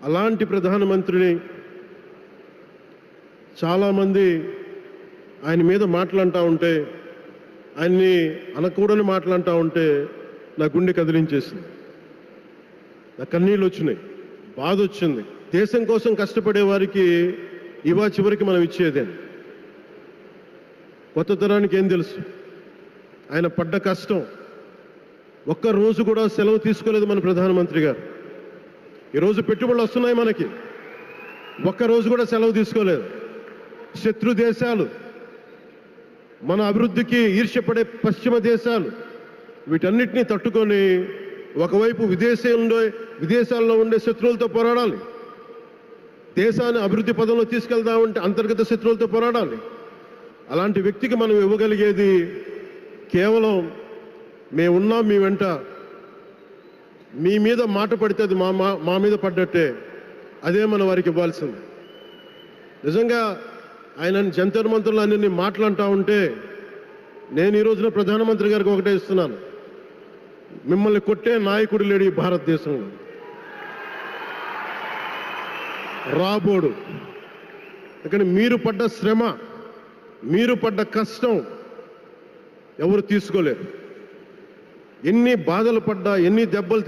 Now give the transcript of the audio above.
అలాంటి ప్రధానమంత్రిని చాలామంది ఆయన మీద మాట్లాడుతూ ఉంటే, ఆయన్ని అనకూడని మాట్లాడుతూ ఉంటే నా గుండె కదిలించేసింది, నా కన్నీళ్ళు వచ్చినాయి, బాధ వచ్చింది. దేశం కోసం కష్టపడే వారికి ఇవా చివరికి మనం ఇచ్చేదే. కొత్త తరానికి ఏం తెలుసు? ఆయన పడ్డ కష్టం. ఒక్క రోజు కూడా సెలవు తీసుకోలేదు మన ప్రధానమంత్రి గారు. ఈరోజు పెట్టుబడులు వస్తున్నాయి మనకి, ఒక్కరోజు కూడా సెలవు తీసుకోలేదు. శత్రు దేశాలు, మన అభివృద్ధికి ఈర్ష్యపడే పశ్చిమ దేశాలు, వీటన్నిటినీ తట్టుకొని ఒకవైపు విదేశాల్లో ఉండే శత్రువులతో పోరాడాలి, దేశాన్ని అభివృద్ధి పదంలో తీసుకెళ్దామంటే అంతర్గత శత్రువులతో పోరాడాలి. అలాంటి వ్యక్తికి మనం ఇవ్వగలిగేది కేవలం మేమున్నాం మీ వెంట, మీ మీద మాట పడితే అది మా మీద పడ్డట్టే, అదే మనం వారికి ఇవ్వాల్సింది. నిజంగా ఆయన జంతర్ మంత్రులు అన్ని మాట్లాడుతూ ఉంటే నేను ఈ రోజున ప్రధానమంత్రి గారికి ఒకటే ఇస్తున్నాను, మిమ్మల్ని కొట్టే నాయకుడు లేడు ఈ భారతదేశంలో, రాబోడు. కానీ మీరు పడ్డ శ్రమ, మీరు పడ్డ కష్టం ఎవరు తీసుకోలేరు. ఎన్ని బాధలు పడ్డా, ఎన్ని దెబ్బలు